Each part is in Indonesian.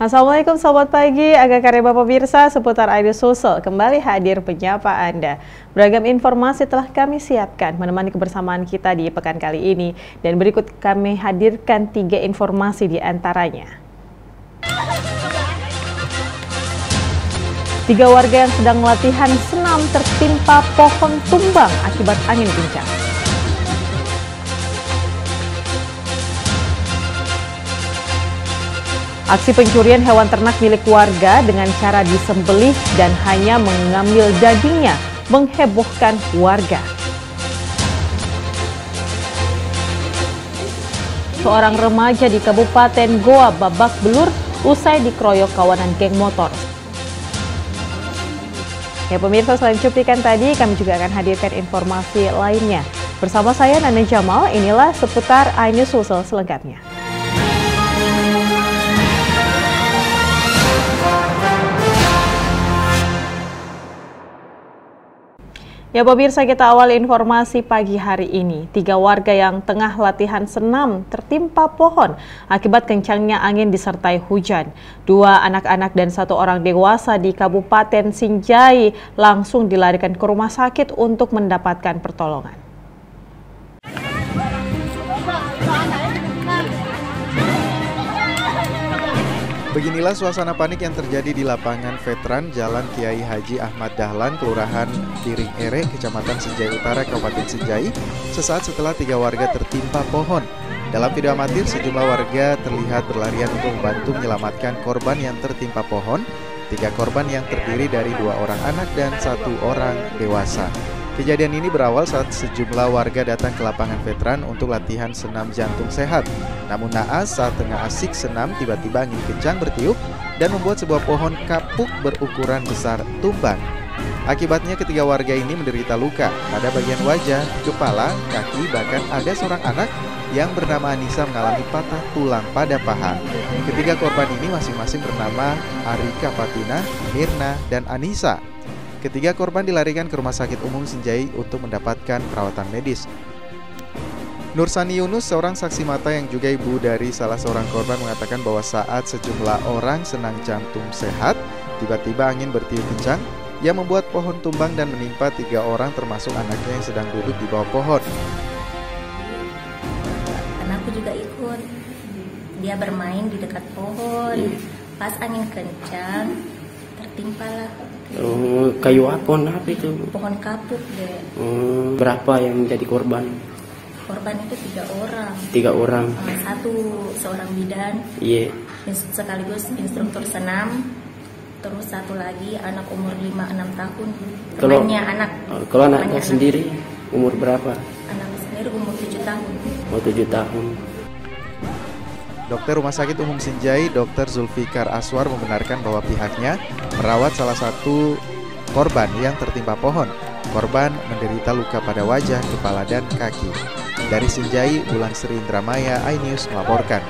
Assalamualaikum selamat pagi, Aga Kareba pemirsa seputar Aidu Sulsel kembali hadir menyapa Anda. Beragam informasi telah kami siapkan menemani kebersamaan kita di pekan kali ini dan berikut kami hadirkan 3 informasi di antaranya. 3 warga yang sedang latihan senam tertimpa pohon tumbang akibat angin kencang. Aksi pencurian hewan ternak milik warga dengan cara disembelih dan hanya mengambil dagingnya menghebohkan warga. Seorang remaja di Kabupaten Goa babak belur usai dikeroyok kawanan geng motor. Ya pemirsa, selain cuplikan tadi, kami juga akan hadirkan informasi lainnya. Bersama saya Nana Jamal, inilah seputar iNews Sulsel selengkapnya. Ya pemirsa, kita awal informasi pagi hari ini. 3 warga yang tengah latihan senam tertimpa pohon akibat kencangnya angin disertai hujan. 2 anak-anak dan 1 orang dewasa di Kabupaten Sinjai langsung dilarikan ke rumah sakit untuk mendapatkan pertolongan. Beginilah suasana panik yang terjadi di lapangan veteran Jalan Kiai Haji Ahmad Dahlan, Kelurahan Piring Ere, Kecamatan Sinjai Utara, Kabupaten Sinjai, sesaat setelah 3 warga tertimpa pohon. Dalam video amatir, sejumlah warga terlihat berlarian untuk membantu menyelamatkan korban yang tertimpa pohon. 3 korban yang terdiri dari 2 orang anak dan 1 orang dewasa. Kejadian ini berawal saat sejumlah warga datang ke lapangan veteran untuk latihan senam jantung sehat. Namun naas saat tengah asik senam, tiba-tiba angin kencang bertiup dan membuat sebuah pohon kapuk berukuran besar tumbang. Akibatnya ketiga warga ini menderita luka pada bagian wajah, kepala, kaki, bahkan ada seorang anak yang bernama Anissa mengalami patah tulang pada paha. Ketiga korban ini masing-masing bernama Arika Fatina, Mirna, dan Anissa. Ketiga korban dilarikan ke Rumah Sakit Umum Sinjai untuk mendapatkan perawatan medis. Nursani Yunus, seorang saksi mata yang juga ibu dari salah seorang korban, mengatakan bahwa saat sejumlah orang senang jantung sehat, tiba-tiba angin bertiup kencang yang membuat pohon tumbang dan menimpa 3 orang termasuk anaknya yang sedang duduk di bawah pohon. Anakku juga ikut, dia bermain di dekat pohon, pas angin kencang tertimpalah. Kayu apa itu? Pohon kapuk deh. Berapa yang menjadi korban? Korban itu 3 orang. 3 orang. Seorang bidan, sekaligus instruktur senam. Terus 1 lagi anak umur 5-6 tahun. Kalau anaknya sendiri umur berapa? Anak sendiri umur 7 tahun. Oh, 7 tahun. Dokter Rumah Sakit Umum Sinjai, Dr. Zulfikar Aswar, membenarkan bahwa pihaknya merawat salah satu korban yang tertimpa pohon. Korban menderita luka pada wajah, kepala, dan kaki. Dari Sinjai, Bulan Sri Indramaya, iNews melaporkan.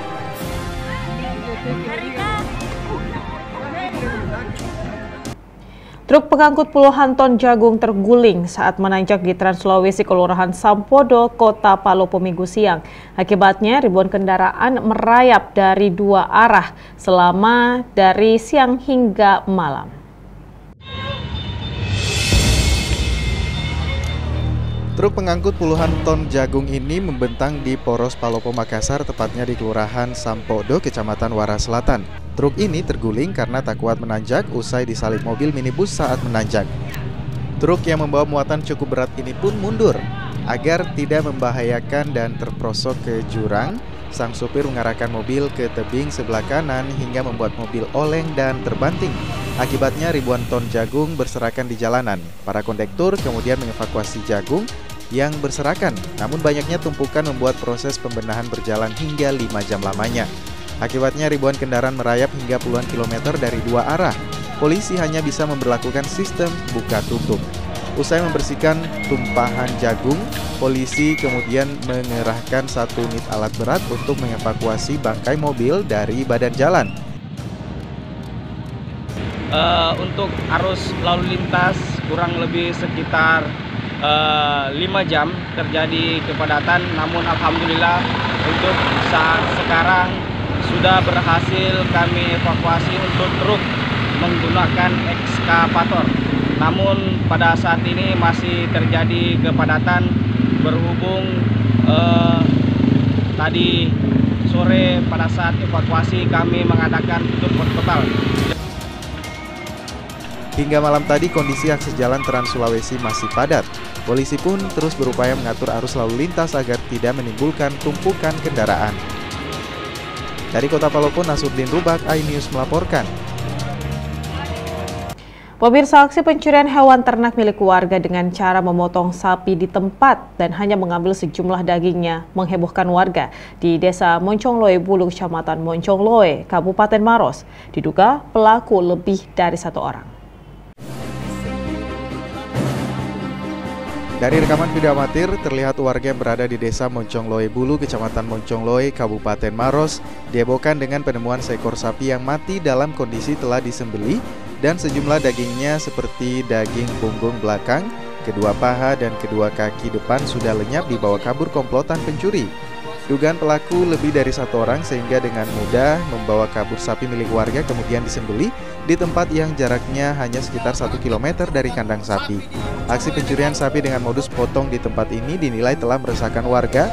Truk pengangkut puluhan ton jagung terguling saat menanjak di Trans Sulawesi, Kelurahan Sampodo, Kota Palopo Minggu siang. Akibatnya ribuan kendaraan merayap dari 2 arah selama dari siang hingga malam. Truk pengangkut puluhan ton jagung ini membentang di Poros Palopo Makassar, tepatnya di Kelurahan Sampodo, Kecamatan Wara Selatan. Truk ini terguling karena tak kuat menanjak usai disalip mobil minibus saat menanjak. Truk yang membawa muatan cukup berat ini pun mundur agar tidak membahayakan dan terprosok ke jurang. Sang supir mengarahkan mobil ke tebing sebelah kanan hingga membuat mobil oleng dan terbanting. Akibatnya ribuan ton jagung berserakan di jalanan. Para kondektur kemudian mengevakuasi jagung yang berserakan, namun banyaknya tumpukan membuat proses pembenahan berjalan hingga 5 jam lamanya. Akibatnya ribuan kendaraan merayap hingga puluhan kilometer dari 2 arah. Polisi hanya bisa memberlakukan sistem buka tutup. Usai membersihkan tumpahan jagung, polisi kemudian mengerahkan 1 unit alat berat untuk mengevakuasi bangkai mobil dari badan jalan. Untuk arus lalu lintas kurang lebih sekitar 5 jam terjadi kepadatan, namun alhamdulillah untuk saat sekarang sudah berhasil kami evakuasi untuk truk menggunakan ekskavator. Namun pada saat ini masih terjadi kepadatan berhubung tadi sore pada saat evakuasi kami mengadakan tutup total. Hingga malam tadi kondisi akses jalan Trans Sulawesi masih padat. Polisi pun terus berupaya mengatur arus lalu lintas agar tidak menimbulkan tumpukan kendaraan. Dari Kota Palopo, Nasruddin Rubak, iNews melaporkan. Pemirsa, aksi pencurian hewan ternak milik warga dengan cara memotong sapi di tempat dan hanya mengambil sejumlah dagingnya menghebohkan warga di Desa Moncongloe Bulu, Kecamatan Moncongloe, Kabupaten Maros. Diduga pelaku lebih dari 1 orang. Dari rekaman video amatir, terlihat warga yang berada di Desa Moncongloe Bulu, Kecamatan Moncongloe, Kabupaten Maros, dihebohkan dengan penemuan seekor sapi yang mati dalam kondisi telah disembelih dan sejumlah dagingnya seperti daging punggung belakang, kedua paha dan kedua kaki depan sudah lenyap dibawa kabur komplotan pencuri. Dugaan pelaku lebih dari 1 orang sehingga dengan mudah membawa kabur sapi milik warga kemudian disembelih di tempat yang jaraknya hanya sekitar 1 km dari kandang sapi. Aksi pencurian sapi dengan modus potong di tempat ini dinilai telah meresahkan warga.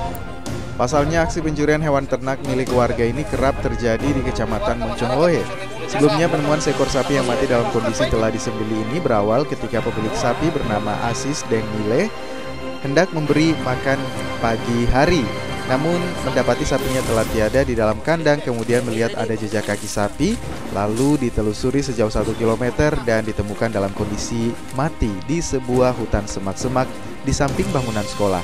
Pasalnya aksi pencurian hewan ternak milik warga ini kerap terjadi di Kecamatan Moncongloe. Sebelumnya penemuan seekor sapi yang mati dalam kondisi telah disembelih ini berawal ketika pemilik sapi bernama Asis Dengmile hendak memberi makan pagi hari. Namun mendapati sapinya telah tiada di dalam kandang, kemudian melihat ada jejak kaki sapi, lalu ditelusuri sejauh 1 km dan ditemukan dalam kondisi mati di sebuah hutan semak-semak di samping bangunan sekolah.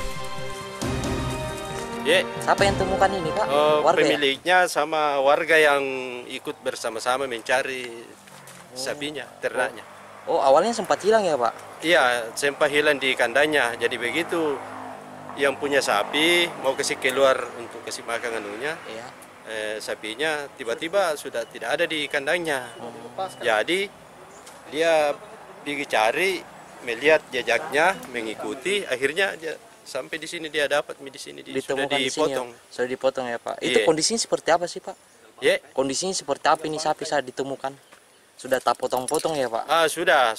Siapa yang temukan ini, Pak? Warga pemiliknya ya? Sama warga yang ikut bersama-sama mencari sapinya, ternaknya. Oh, awalnya sempat hilang ya, Pak? Iya, sempat hilang di kandangnya. Jadi begitu yang punya sapi mau kasih keluar untuk kasih makan anunya, iya. Sapinya tiba-tiba sudah tidak ada di kandangnya. Jadi dia pergi cari, melihat jejaknya, mengikuti, akhirnya dia sampai di sini dia dapat di sini sudah dipotong. Sudah dipotong ya, Pak. Itu kondisinya seperti apa sih, Pak? Kondisinya seperti apa ini sapi saat ditemukan? Sudah tak potong-potong ya, Pak? Sudah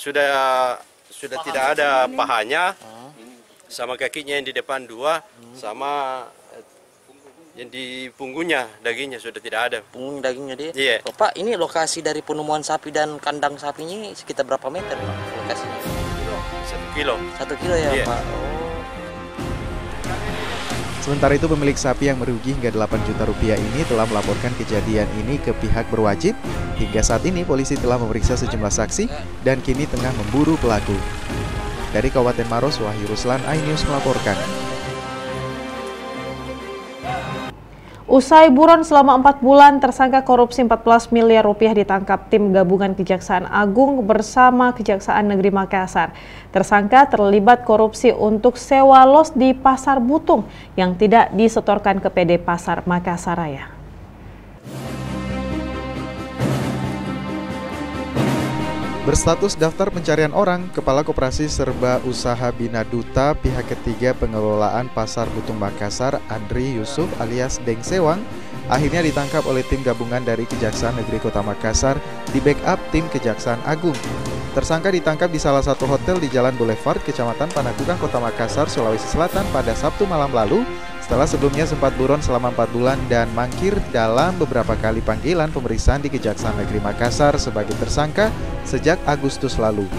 tidak ada pahanya. Sama kakinya yang di depan 2, sama yang di punggungnya dagingnya sudah tidak ada. Punggung dagingnya dia? Iya. Oh, Pak, ini lokasi dari penemuan sapi dan kandang sapinya sekitar berapa meter, Pak, lokasinya? 1 kilo. 1 kilo ya, Pak? Sementara itu pemilik sapi yang merugi hingga 8 juta rupiah ini telah melaporkan kejadian ini ke pihak berwajib. Hingga saat ini polisi telah memeriksa sejumlah saksi dan kini tengah memburu pelaku. Dari Kabupaten Maros, Wahyu Ruslan, iNews melaporkan. Usai buron selama 4 bulan, tersangka korupsi 14 miliar rupiah ditangkap tim gabungan Kejaksaan Agung bersama Kejaksaan Negeri Makassar. Tersangka terlibat korupsi untuk sewa los di Pasar Butung yang tidak disetorkan ke PD Pasar Makassar Raya. Berstatus daftar pencarian orang, Kepala Koperasi Serba Usaha Bina Duta pihak ketiga pengelolaan Pasar Butung Makassar, Andri Yusuf alias Deng Sewang, akhirnya ditangkap oleh tim gabungan dari Kejaksaan Negeri Kota Makassar di backup tim Kejaksaan Agung. Tersangka ditangkap di salah satu hotel di Jalan Boulevard, Kecamatan Panakukang, Kota Makassar, Sulawesi Selatan pada Sabtu malam lalu, setelah sebelumnya sempat buron selama 4 bulan dan mangkir dalam beberapa kali panggilan pemeriksaan di Kejaksaan Negeri Makassar sebagai tersangka sejak Agustus lalu.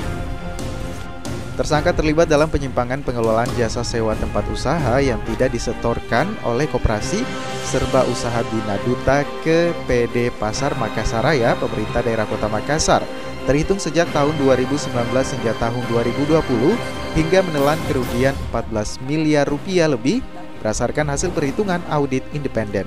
Tersangka terlibat dalam penyimpangan pengelolaan jasa sewa tempat usaha yang tidak disetorkan oleh Koperasi Serba Usaha Bina Duta ke PD Pasar Makassar Raya, pemerintah daerah Kota Makassar, terhitung sejak tahun 2019 hingga tahun 2020 hingga menelan kerugian 14 miliar rupiah lebih berdasarkan hasil perhitungan audit independen.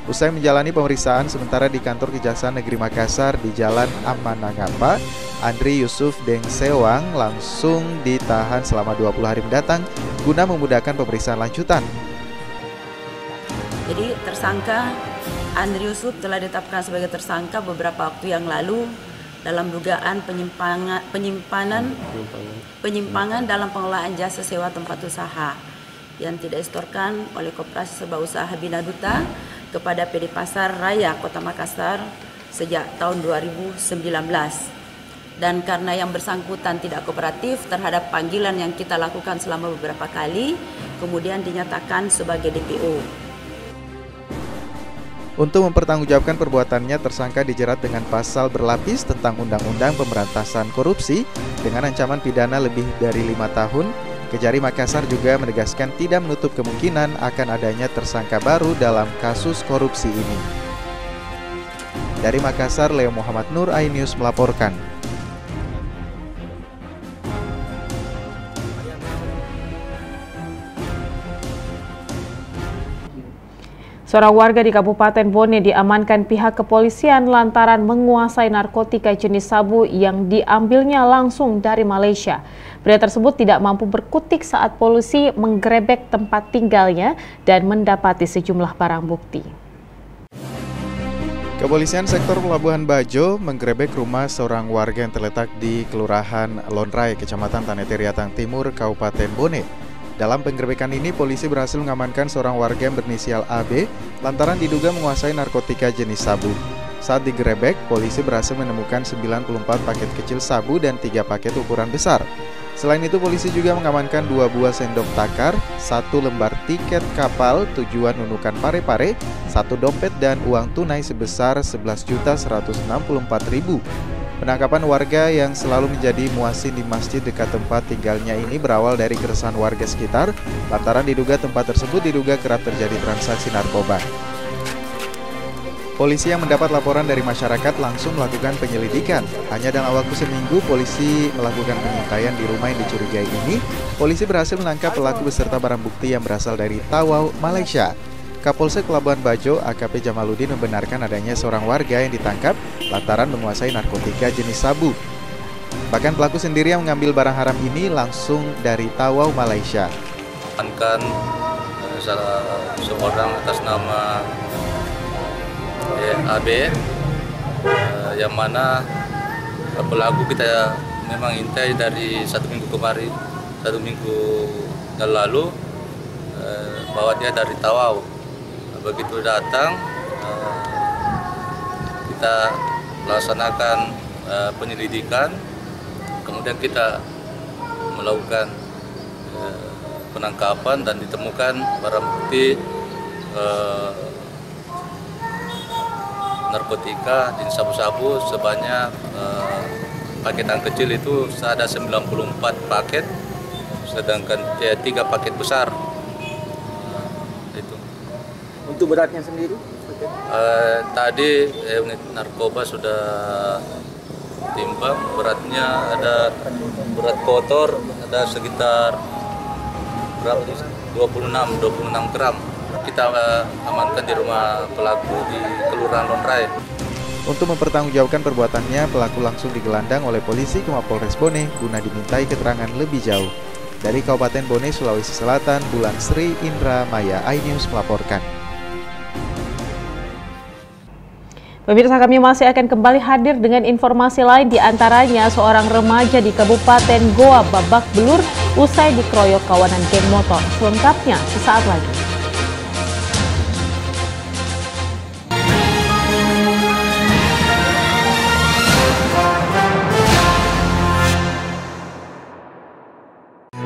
Usai menjalani pemeriksaan sementara di kantor Kejaksaan Negeri Makassar di Jalan Amanangapa, Andri Yusuf Deng Sewang langsung ditahan selama 20 hari mendatang guna memudahkan pemeriksaan lanjutan. Jadi tersangka Andri Yusuf telah ditetapkan sebagai tersangka beberapa waktu yang lalu dalam dugaan penyimpangan dalam pengelolaan jasa sewa tempat usaha yang tidak disetorkan oleh Koperasi Serba Usaha Bina Duta kepada PD Pasar Raya Kota Makassar sejak tahun 2019. Dan karena yang bersangkutan tidak kooperatif terhadap panggilan yang kita lakukan selama beberapa kali, kemudian dinyatakan sebagai DPO. Untuk mempertanggungjawabkan perbuatannya, tersangka dijerat dengan pasal berlapis tentang Undang-Undang Pemberantasan Korupsi dengan ancaman pidana lebih dari 5 tahun. Kejari Makassar juga menegaskan tidak menutup kemungkinan akan adanya tersangka baru dalam kasus korupsi ini. Dari Makassar, Leo Muhammad Nur, iNews melaporkan. Seorang warga di Kabupaten Bone diamankan pihak kepolisian lantaran menguasai narkotika jenis sabu yang diambilnya langsung dari Malaysia. Pria tersebut tidak mampu berkutik saat polisi menggerebek tempat tinggalnya dan mendapati sejumlah barang bukti. Kepolisian sektor Pelabuhan Bajo menggerebek rumah seorang warga yang terletak di Kelurahan Lonrai, Kecamatan Tanete Riatang Timur, Kabupaten Bone. Dalam penggerebekan ini, polisi berhasil mengamankan seorang warga yang berinisial AB lantaran diduga menguasai narkotika jenis sabu. Saat digerebek, polisi berhasil menemukan 94 paket kecil sabu dan 3 paket ukuran besar. Selain itu, polisi juga mengamankan 2 buah sendok takar, 1 lembar tiket kapal tujuan Nunukan Parepare, 1 dompet dan uang tunai sebesar 11.164.000. Penangkapan warga yang selalu menjadi muazzin di masjid dekat tempat tinggalnya ini berawal dari keresahan warga sekitar lantaran diduga tempat tersebut diduga kerap terjadi transaksi narkoba. Polisi yang mendapat laporan dari masyarakat langsung melakukan penyelidikan. Hanya dalam waktu seminggu, polisi melakukan pengintaian di rumah yang dicurigai ini. Polisi berhasil menangkap pelaku beserta barang bukti yang berasal dari Tawau, Malaysia. Kapolsek Pelabuhan Bajo, AKP Jamaluddin, membenarkan adanya seorang warga yang ditangkap lantaran menguasai narkotika jenis sabu. Bahkan pelaku sendiri yang mengambil barang haram ini langsung dari Tawau, Malaysia. Amankan seorang atas nama AB, yang mana pelaku kita memang intai dari 1 minggu kemarin, 1 minggu yang lalu, bahwa dia dari Tawau. Begitu datang, kita melaksanakan penyelidikan, kemudian kita melakukan penangkapan dan ditemukan barang bukti narkotika jenis sabu-sabu sebanyak paketan kecil itu ada 94 paket, sedangkan 3 paket besar. Itu. Untuk beratnya sendiri? Tadi unit narkoba sudah timbang, beratnya ada berat kotor ada sekitar berapa? 26 gram. Kita amankan di rumah pelaku di Kelurahan Lonrai. Untuk mempertanggungjawabkan perbuatannya, pelaku langsung digelandang oleh polisi ke Mapolres Bone guna dimintai keterangan lebih jauh. Dari Kabupaten Bone, Sulawesi Selatan, Bulan Sri Indra Maya, iNews melaporkan. Pemirsa, kami masih akan kembali hadir dengan informasi lain, di antaranya seorang remaja di Kabupaten Goa babak belur usai dikeroyok kawanan geng motor. Selengkapnya sesaat lagi.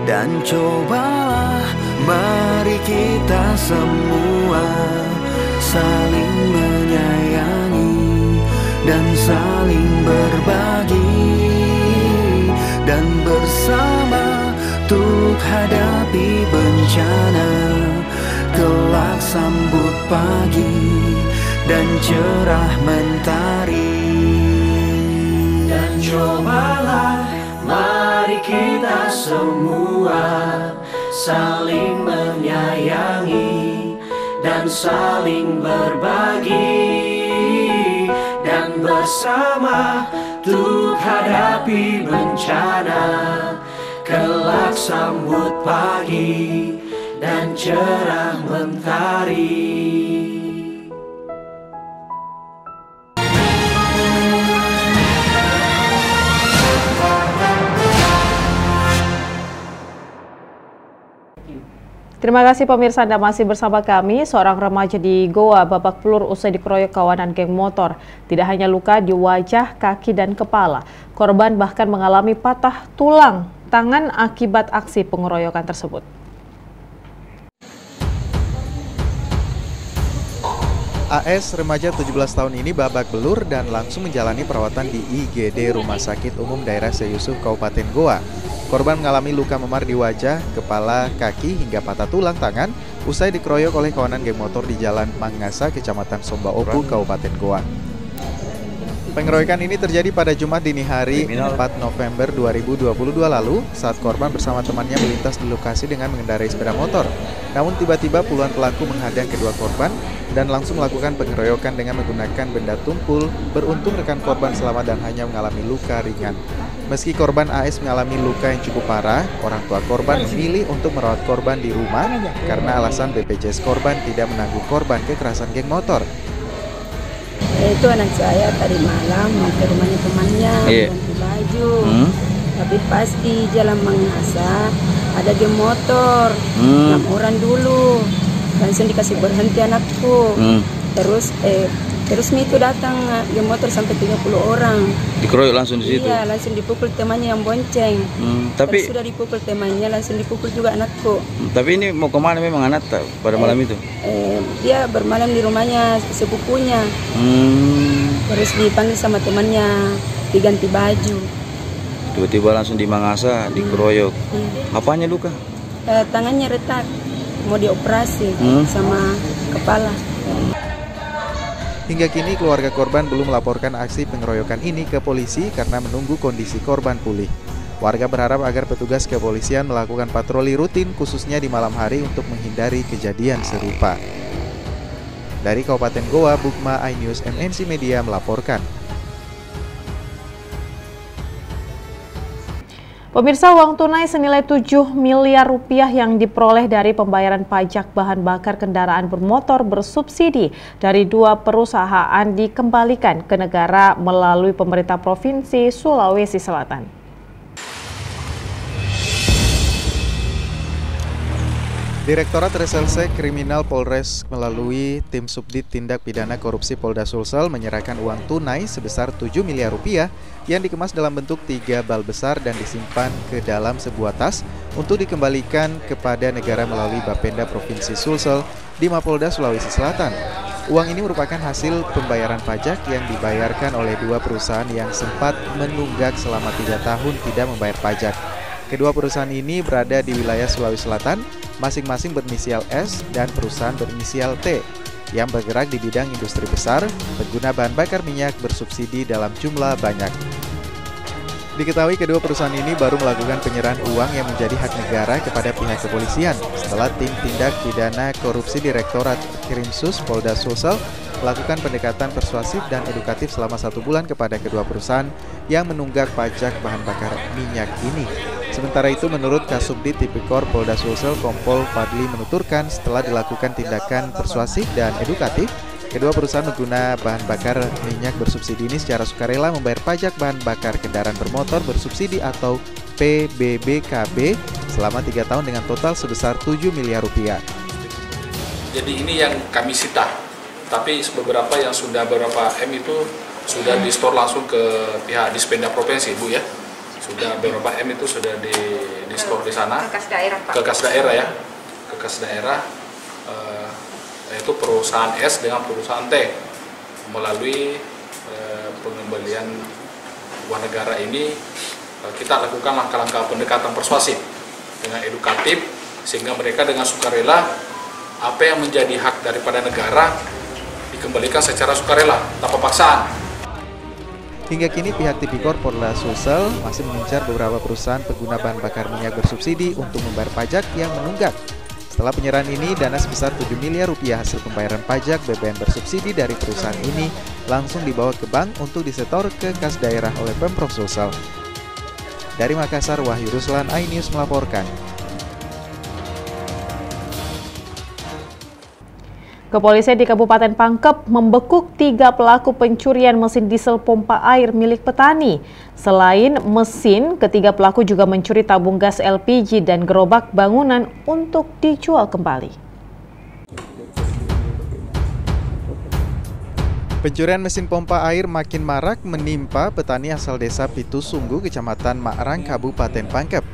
Dan cobalah mari kita semua saling menyayangi dan saling berbagi, dan bersama untuk hadapi bencana, kelak sambut pagi dan cerah mentari. Dan cobalah mari kita semua saling menyayangi dan saling berbagi, dan bersama untuk hadapi bencana, kelak sambut pagi dan cerah mentari. Terima kasih pemirsa Anda masih bersama kami. Seorang remaja di Goa babak belur usai dikeroyok kawanan geng motor. Tidak hanya luka di wajah, kaki, dan kepala. Korban bahkan mengalami patah tulang tangan akibat aksi pengeroyokan tersebut. AS, remaja 17 tahun ini babak belur dan langsung menjalani perawatan di IGD Rumah Sakit Umum Daerah Seyusuf, Kabupaten Goa. Korban mengalami luka memar di wajah, kepala, kaki, hingga patah tulang tangan usai dikeroyok oleh kawanan geng motor di Jalan Mangasa, Kecamatan Sombaopu, Kabupaten Goa. Pengeroyokan ini terjadi pada Jumat dini hari 4 November 2022 lalu saat korban bersama temannya melintas di lokasi dengan mengendarai sepeda motor. Namun tiba-tiba puluhan pelaku menghadang kedua korban dan langsung melakukan pengeroyokan dengan menggunakan benda tumpul. Beruntung rekan korban selamat dan hanya mengalami luka ringan. Meski korban AS mengalami luka yang cukup parah, orang tua korban memilih untuk merawat korban di rumah karena alasan BPJS korban tidak menanggung korban kekerasan geng motor. Itu anak saya tadi malam mau ke rumahnya temannya ganti baju, tapi pas di Jalan Mangasa ada geng motor 6 orang dulu, langsung dikasih berhenti anakku. Terus itu datang geng motor sampai 30 orang. Dikeroyok langsung di situ? Iya, langsung dipukul temannya yang bonceng. Tapi sudah dipukul temannya, langsung dipukul juga anakku. Tapi ini mau kemana memang anak pada malam itu? Dia bermalam di rumahnya sepupunya. Terus dipanggil sama temannya, diganti baju. Tiba-tiba langsung di Mangasa dikeroyok. Apanya luka? Tangannya retak, mau dioperasi sama kepala. Hingga kini keluarga korban belum melaporkan aksi pengeroyokan ini ke polisi karena menunggu kondisi korban pulih. Warga berharap agar petugas kepolisian melakukan patroli rutin khususnya di malam hari untuk menghindari kejadian serupa. Dari Kabupaten Goa, Bukma iNews MNC Media melaporkan. Pemirsa, uang tunai senilai 7 miliar rupiah yang diperoleh dari pembayaran pajak bahan bakar kendaraan bermotor bersubsidi dari 2 perusahaan dikembalikan ke negara melalui pemerintah Provinsi Sulawesi Selatan. Direktorat Reserse Kriminal Polres melalui Tim Subdit Tindak Pidana Korupsi Polda Sulsel menyerahkan uang tunai sebesar 7 miliar rupiah yang dikemas dalam bentuk 3 bal besar dan disimpan ke dalam sebuah tas untuk dikembalikan kepada negara melalui Bapenda Provinsi Sulsel di Mapolda Sulawesi Selatan. Uang ini merupakan hasil pembayaran pajak yang dibayarkan oleh 2 perusahaan yang sempat menunggak selama 3 tahun tidak membayar pajak. Kedua perusahaan ini berada di wilayah Sulawesi Selatan, masing-masing berinisial S dan perusahaan berinisial T yang bergerak di bidang industri besar, pengguna bahan bakar minyak bersubsidi dalam jumlah banyak. Diketahui kedua perusahaan ini baru melakukan penyerahan uang yang menjadi hak negara kepada pihak kepolisian setelah tim tindak pidana korupsi Direktorat Krimsus Polda Sulsel melakukan pendekatan persuasif dan edukatif selama 1 bulan kepada kedua perusahaan yang menunggak pajak bahan bakar minyak ini. Sementara itu, menurut Kasubdit Tipikor Polda Sulsel, Kompol Fadli menuturkan setelah dilakukan tindakan persuasif dan edukatif, kedua perusahaan pengguna bahan bakar minyak bersubsidi ini secara sukarela membayar pajak bahan bakar kendaraan bermotor bersubsidi atau PBBKB selama 3 tahun dengan total sebesar 7 miliar rupiah. Jadi ini yang kami sita, tapi beberapa yang sudah beberapa M itu sudah di-store langsung ke pihak Dispenda Provinsi, Bu ya. Sudah beberapa M itu sudah di store di sana ke kas daerah ya, ke kas daerah yaitu perusahaan S dengan perusahaan T melalui pengembalian uang negara ini. Kita lakukan langkah-langkah pendekatan persuasif dengan edukatif sehingga mereka dengan sukarela apa yang menjadi hak daripada negara dikembalikan secara sukarela tanpa paksaan. Hingga kini pihak Tipikor Polda Sulsel masih mengincar beberapa perusahaan pengguna bahan bakar minyak bersubsidi untuk membayar pajak yang menunggak. Setelah penyerahan ini, dana sebesar 7 miliar rupiah hasil pembayaran pajak BBM bersubsidi dari perusahaan ini langsung dibawa ke bank untuk disetor ke kas daerah oleh Pemprov Sulsel. Dari Makassar, Wahyu Ruslan, iNews melaporkan. Kepolisian di Kabupaten Pangkep membekuk 3 pelaku pencurian mesin diesel pompa air milik petani. Selain mesin, ketiga pelaku juga mencuri tabung gas LPG dan gerobak bangunan untuk dijual kembali. Pencurian mesin pompa air makin marak menimpa petani asal desa Pitusunggu, Kecamatan Makrang, Kabupaten Pangkep.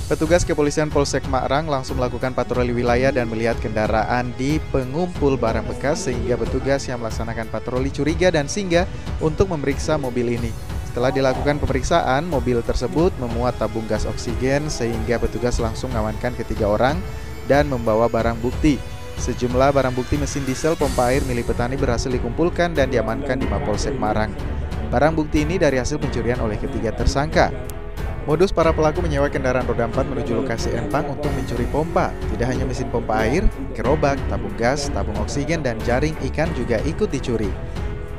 Petugas kepolisian Polsek Makrang langsung melakukan patroli wilayah dan melihat kendaraan di pengumpul barang bekas sehingga petugas yang melaksanakan patroli curiga dan singgah untuk memeriksa mobil ini. Setelah dilakukan pemeriksaan, mobil tersebut memuat tabung gas oksigen sehingga petugas langsung mengamankan ketiga orang dan membawa barang bukti. Sejumlah barang bukti mesin diesel pompa air milik petani berhasil dikumpulkan dan diamankan di Mapolsek Makrang. Barang bukti ini dari hasil pencurian oleh ketiga tersangka. Modus para pelaku menyewa kendaraan roda 4 menuju lokasi empang untuk mencuri pompa. Tidak hanya mesin pompa air, gerobak, tabung gas, tabung oksigen, dan jaring ikan juga ikut dicuri.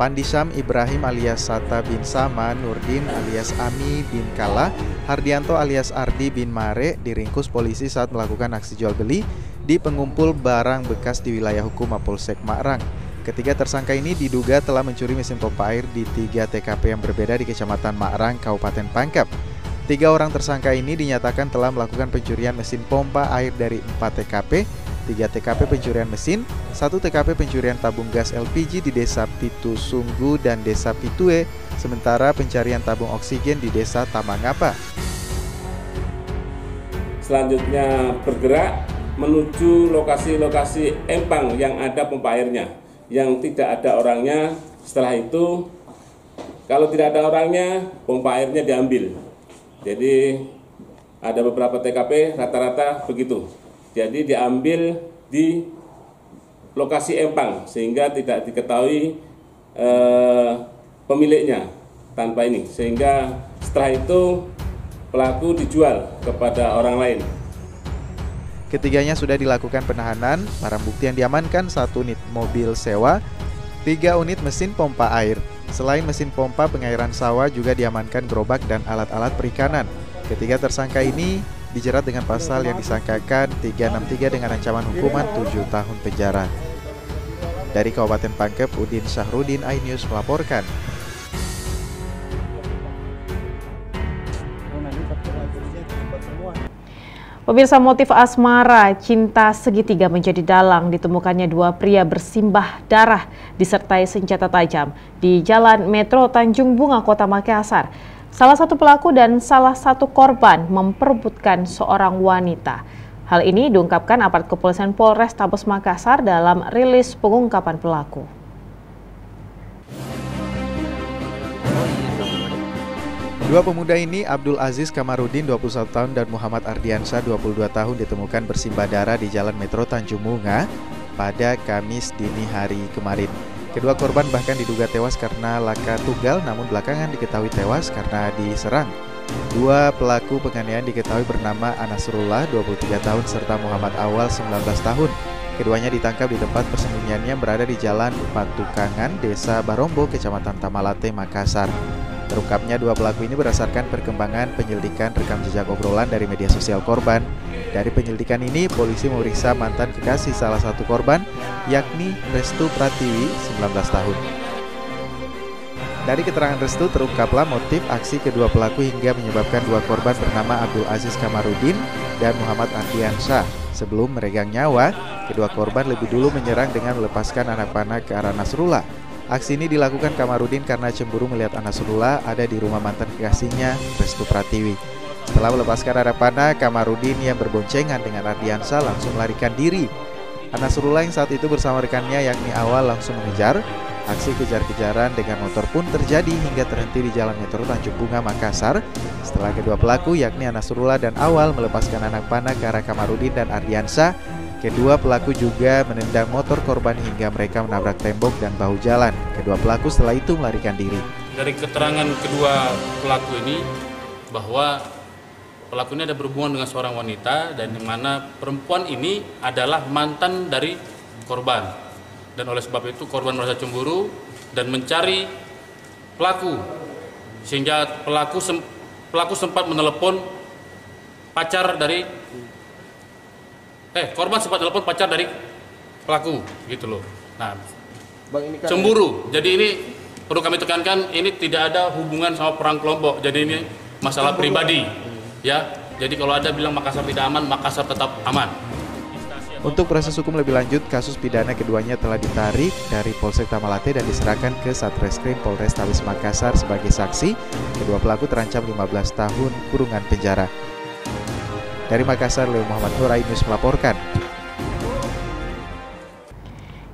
Pandisam Ibrahim alias Sata bin Sama, Nurdin alias Ami bin Kala, Hardianto alias Ardi bin Mare diringkus polisi saat melakukan aksi jual beli di pengumpul barang bekas di wilayah hukum Mapolsek Makrang. Ketiga tersangka ini diduga telah mencuri mesin pompa air di 3 TKP yang berbeda di Kecamatan Makrang, Kabupaten Pangkep. 3 orang tersangka ini dinyatakan telah melakukan pencurian mesin pompa air dari 4 TKP, 3 TKP pencurian mesin, 1 TKP pencurian tabung gas LPG di Desa Pitusunggu dan Desa Pitue, sementara pencarian tabung oksigen di Desa Tamangapa. Selanjutnya bergerak menuju lokasi-lokasi empang yang ada pompa airnya, yang tidak ada orangnya. Setelah itu, kalau tidak ada orangnya, pompa airnya diambil. Jadi ada beberapa TKP rata-rata begitu. Jadi diambil di lokasi empang sehingga tidak diketahui pemiliknya tanpa ini. Sehingga setelah itu pelaku dijual kepada orang lain. Ketiganya sudah dilakukan penahanan. Barang bukti yang diamankan 1 unit mobil sewa, 3 unit mesin pompa air. Selain mesin pompa pengairan sawah juga diamankan gerobak dan alat-alat perikanan. Ketiga tersangka ini dijerat dengan pasal yang disangkakan 363 dengan ancaman hukuman 7 tahun penjara. Dari Kabupaten Pangkep, Udin Syahrudin, iNews melaporkan. Pemirsa, motif asmara cinta segitiga menjadi dalang ditemukannya 2 pria bersimbah darah disertai senjata tajam di Jalan Metro Tanjung Bunga, Kota Makassar. Salah satu pelaku dan salah satu korban memperebutkan seorang wanita. Hal ini diungkapkan aparat kepolisian Polrestabes Makassar dalam rilis pengungkapan pelaku. Dua pemuda ini, Abdul Aziz Kamarudin 21 tahun dan Muhammad Ardiansyah 22 tahun ditemukan bersimbah darah di Jalan Metro Tanjung Bunga pada Kamis dini hari kemarin. Kedua korban bahkan diduga tewas karena laka tunggal, namun belakangan diketahui tewas karena diserang. 2 pelaku penganiayaan diketahui bernama Anasrullah 23 tahun serta Muhammad Awal 19 tahun. Keduanya ditangkap di tempat persembunyiannya berada di Jalan Patukangan, Desa Barombo, Kecamatan Tamalate, Makassar. Terungkapnya 2 pelaku ini berdasarkan perkembangan penyelidikan rekam jejak obrolan dari media sosial korban. Dari penyelidikan ini, polisi memeriksa mantan kekasih salah satu korban, yakni Restu Pratiwi, 19 tahun. Dari keterangan Restu, terungkaplah motif aksi kedua pelaku hingga menyebabkan 2 korban bernama Abdul Aziz Kamarudin dan Muhammad Ardiansyah. Sebelum meregang nyawa, kedua korban lebih dulu menyerang dengan melepaskan anak panah ke arah Nasrullah. Aksi ini dilakukan Kamarudin karena cemburu melihat Anasrullah ada di rumah mantan kekasihnya, Restu Pratiwi. Setelah melepaskan anak panah, Kamarudin yang berboncengan dengan Ardiansyah langsung melarikan diri. Anasrullah yang saat itu bersama rekannya yakni Awal langsung mengejar. Aksi kejar-kejaran dengan motor pun terjadi hingga terhenti di Jalan Metro Tanjung Bunga, Makassar. Setelah kedua pelaku yakni Anasrullah dan Awal melepaskan anak panah ke arah Kamarudin dan Ardiansyah, kedua pelaku juga menendang motor korban hingga mereka menabrak tembok dan bahu jalan. Kedua pelaku setelah itu melarikan diri. Dari keterangan kedua pelaku ini bahwa pelaku ini ada berhubungan dengan seorang wanita dan di mana perempuan ini adalah mantan dari korban. Dan oleh sebab itu korban merasa cemburu dan mencari pelaku sehingga pelaku sempat menelepon korban sempat telepon pacar dari pelaku gitu loh. Nah, Bang, ini kan cemburu. Jadi ini perlu kami tekankan, ini tidak ada hubungan sama perang kelompok. Jadi ini masalah pribadi. Ya. Jadi kalau ada bilang Makassar tidak aman, Makassar tetap aman. Untuk proses hukum lebih lanjut, kasus pidana keduanya telah ditarik dari Polsek Tamalate dan diserahkan ke Satreskrim Polrestabes Makassar sebagai saksi. Kedua pelaku terancam 15 tahun kurungan penjara. Dari Makassar, Leo Muhammad Nur, iNews melaporkan.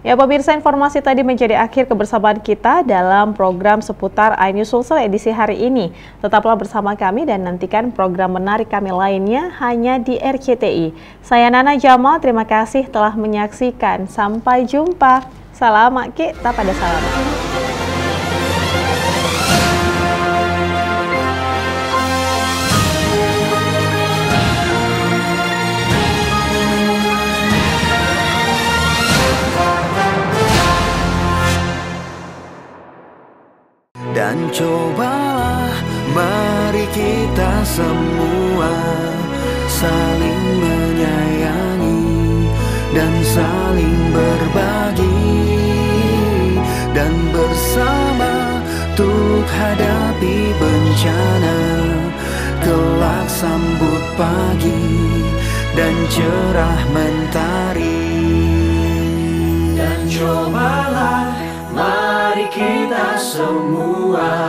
Ya pemirsa, informasi tadi menjadi akhir kebersamaan kita dalam program seputar iNews Sulsel edisi hari ini. Tetaplah bersama kami dan nantikan program menarik kami lainnya hanya di RCTI. Saya Nana Jamal, terima kasih telah menyaksikan. Sampai jumpa. Salam kita pada salam. Dan cobalah mari kita semua saling menyayangi dan saling berbagi dan bersama untuk hadapi bencana. Kelak sambut pagi dan cerah mentari. Dan cobalah mari kita semua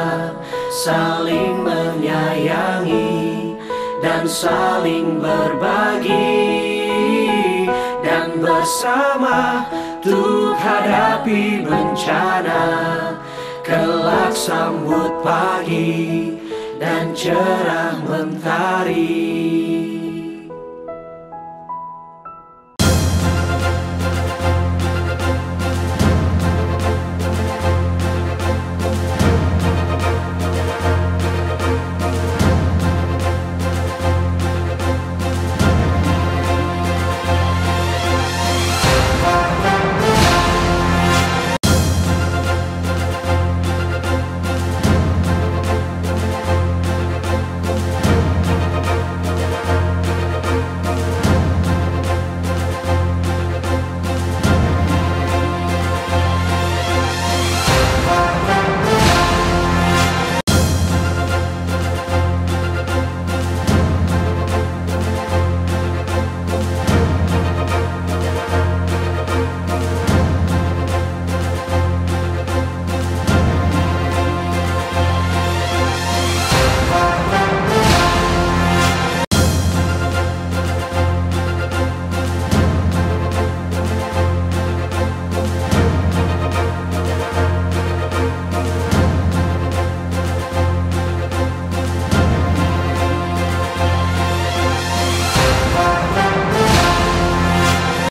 saling menyayangi dan saling berbagi dan bersama untuk hadapi bencana. Kelak sambut pagi dan cerah mentari.